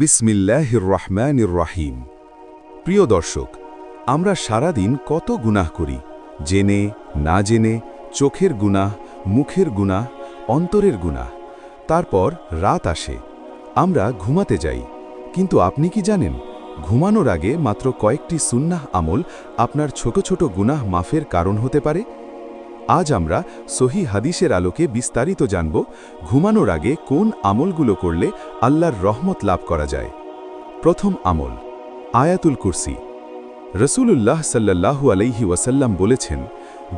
বিসমিল্লাহির রহমানির রহিম। প্রিয় দর্শক, আমরা সারাদিন কত গুনাহ করি, জেনে না জেনে, চোখের গুনাহ, মুখের গুনাহ, অন্তরের গুনাহ। তারপর রাত আসে, আমরা ঘুমাতে যাই, কিন্তু আপনি কি জানেন, ঘুমানোর আগে মাত্র কয়েকটি সুন্নাহ আমল আপনার ছোট ছোট গুনাহ মাফের কারণ হতে পারে। আজ আমরা সহি হাদিসের আলোকে বিস্তারিত জানব, ঘুমানোর আগে কোন আমলগুলো করলে আল্লাহর রহমত লাভ করা যায়। প্রথম আমল, আয়াতুল কুরসি। রসূলুল্লাহ সাল্লাল্লাহু আলাইহি ওয়াসাল্লাম বলেছেন,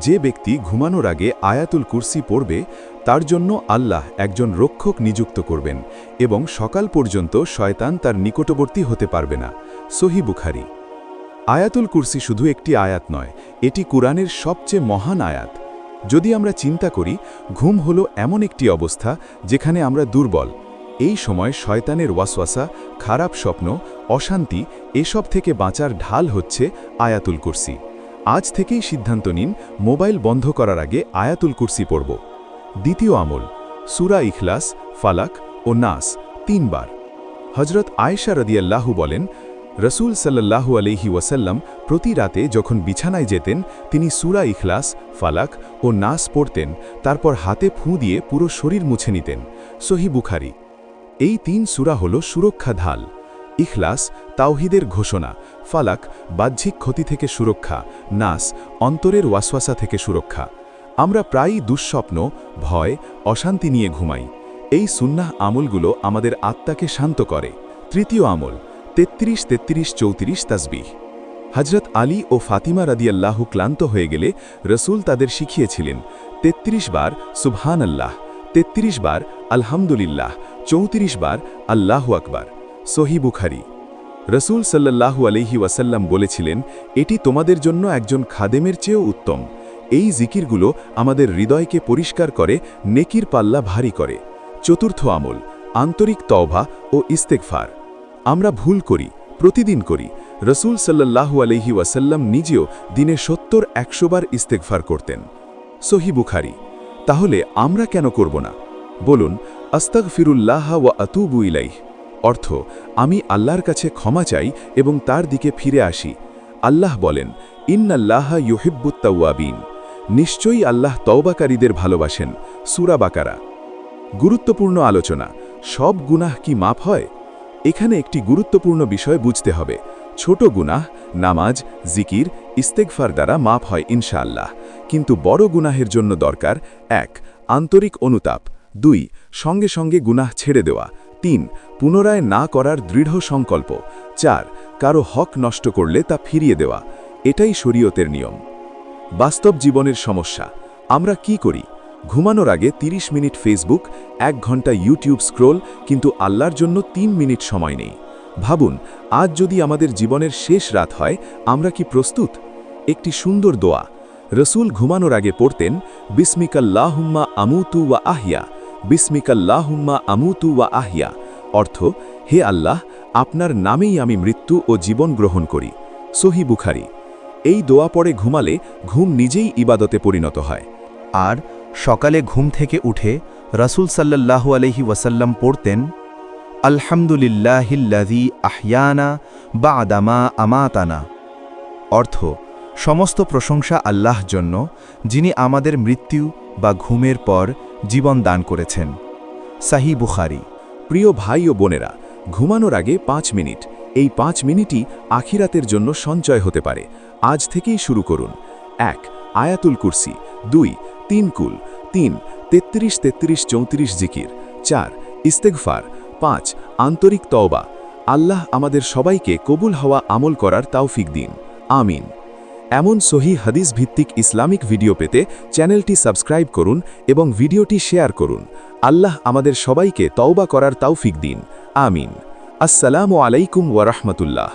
যে ব্যক্তি ঘুমানোর আগে আয়াতুল কুরসি পড়বে, তার জন্য আল্লাহ একজন রক্ষক নিযুক্ত করবেন এবং সকাল পর্যন্ত শয়তান তার নিকটবর্তী হতে পারবে না। সহি বুখারী। আয়াতুল কুরসি শুধু একটি আয়াত নয়, এটি কুরআনের সবচেয়ে মহান আয়াত। যদি আমরা চিন্তা করি, ঘুম হলো এমন একটি অবস্থা যেখানে আমরা দুর্বল। এই সময় শয়তানের ওয়াসওয়াসা, খারাপ স্বপ্ন, অশান্তি এসব থেকে বাঁচার ঢাল হচ্ছে আয়াতুল কুরসি। আজ থেকেই সিদ্ধান্ত নিন, মোবাইল বন্ধ করার আগে আয়াতুল কুরসি পড়ব। দ্বিতীয় আমল, সূরা ইখলাস, ফালাক ও নাস 3 বার। হযরত আয়েশা রাদিয়াল্লাহু বলেন, রসূল সাল্লাল্লাহু আলাইহি ওয়াসাল্লাম প্রতি রাতে যখন বিছানায় যেতেন, তিনি সূরা ইখলাস, ফালাক ও নাস পড়তেন, তারপর হাতে ফুঁ দিয়ে পুরো শরীর মুছে নিতেন। সহি বুখারী। এই 3 সূরা হল সুরক্ষা ঢাল। ইখলাস তাওহীদের ঘোষণা, ফালাক বাহ্যিক ক্ষতি থেকে সুরক্ষা, নাস অন্তরের ওয়াসওয়াসা থেকে সুরক্ষা। আমরা প্রায়ই দুঃস্বপ্ন, ভয়, অশান্তি নিয়ে ঘুমাই। এই সুন্নাহ আমলগুলো আমাদের আত্মাকে শান্ত করে। তৃতীয় আমল, 33-33-34 তাসবিহ। হযরত আলী ও ফাতিমা রাদিয়াল্লাহু ক্লান্ত হয়ে গেলে রসূল তাদের শিখিয়েছিলেন 33 বার সুবহানাল্লাহ, 33 বার আলহামদুলিল্লাহ, 34 বার আল্লাহু আকবার। সহি বুখারী। রসূল সাল্লাল্লাহু আলাইহি ওয়াসাল্লাম বলেছিলেন, এটি তোমাদের জন্য একজন খাদেমের চেয়েও উত্তম। এই জিকিরগুলো আমাদের হৃদয়কে পরিষ্কার করে, নেকির পাল্লা ভারী করে। চতুর্থ আমল, আন্তরিক তওবা ও ইস্তেগফার। আমরা ভুল করি, প্রতিদিন করি। রসূল সাল্লাল্লাহু আলাইহি ওয়াসাল্লাম নিজেও দিনে 70-100 বার ইস্তেগফার করতেন। সহি বুখারী। তাহলে আমরা কেন করব না? বলুন, আস্তাগফিরুল্লাহ ওয়া আতুবু ইলাইহ। অর্থ, আমি আল্লাহর কাছে ক্ষমা চাই এবং তার দিকে ফিরে আসি। আল্লাহ বলেন, ইন্নাল্লাহা ইউহিব্বুত তাওয়াবিন। নিশ্চয়ই আল্লাহ তওবাকারীদের ভালোবাসেন। সূরা বাকারা। গুরুত্বপূর্ণ আলোচনা, সব গুনাহ কি মাফ হয়? এখানে একটি গুরুত্বপূর্ণ বিষয় বুঝতে হবে। ছোট গুনাহ, নামাজ, জিকির, ইস্তেগফার দ্বারা মাফ হয় ইনশাআল্লাহ। কিন্তু বড় গুনাহের জন্য দরকার 1. আন্তরিক অনুতাপ, 2. সঙ্গে সঙ্গে গুনাহ ছেড়ে দেওয়া, 3. পুনরায় না করার দৃঢ় সংকল্প, 4. কারো হক নষ্ট করলে তা ফিরিয়ে দেওয়া। এটাই শরীয়তের নিয়ম। বাস্তব জীবনের সমস্যা, আমরা কি করি? ঘুমানোর আগে 30 মিনিট ফেসবুক, 1 ঘন্টা ইউটিউব স্ক্রোল, কিন্তু আল্লাহর জন্য 3 মিনিট সময় নেই। ভাবুন, আজ যদি আমাদের জীবনের শেষ রাত হয়, আমরা কি প্রস্তুত? একটি সুন্দর দোয়া রসূল ঘুমানোর আগে পড়তেন, বিসমিকাল্লাহুম্মা আমুতু ওয়া আহিয়া, বিসমিকাল্লাহুম্মা আমুতু ওয়া আহিয়া। অর্থ, হে আল্লাহ, আপনার নামেই আমি মৃত্যু ও জীবন গ্রহণ করি। সহি বুখারী। এই দোয়া পড়ে ঘুমালে ঘুম নিজেই ইবাদতে পরিণত হয়। আর সকালে ঘুম থেকে উঠে রাসূল সাল্লাল্লাহু আলাইহি ওয়াসাল্লাম পড়তেন, আলহামদুলিল্লাহিল্লাযী আহইয়ানা বা'দা মা আমাতানা। অর্থ, সমস্ত প্রশংসা আল্লাহর জন্য, যিনি আমাদের মৃত্যু বা ঘুমের পর জীবন দান করেছেন। সহি বুখারী। প্রিয় ভাই ও বোনেরা, ঘুমানোর আগে 5 মিনিট, এই 5 মিনিটই আখিরাতের জন্য সঞ্চয় হতে পারে। আজ থেকেই শুরু করুন। 1. আয়াতুল কুরসি, 2. 3 কুল, 3. 33-33-34 জিকির, 4. ইস্তেগফার, 5. আন্তরিক তওবা। আল্লাহ আমাদের সবাইকে কবুল হওয়া আমল করার তৌফিক দিন। আমিন। এমন সহি হাদিস ভিত্তিক ইসলামিক ভিডিও পেতে চ্যানেলটি সাবস্ক্রাইব করুন এবং ভিডিওটি শেয়ার করুন। আল্লাহ আমাদের সবাইকে তওবা করার তৌফিক দিন। আমিন। আসসালামু আলাইকুম ওয়া রাহমাতুল্লাহ।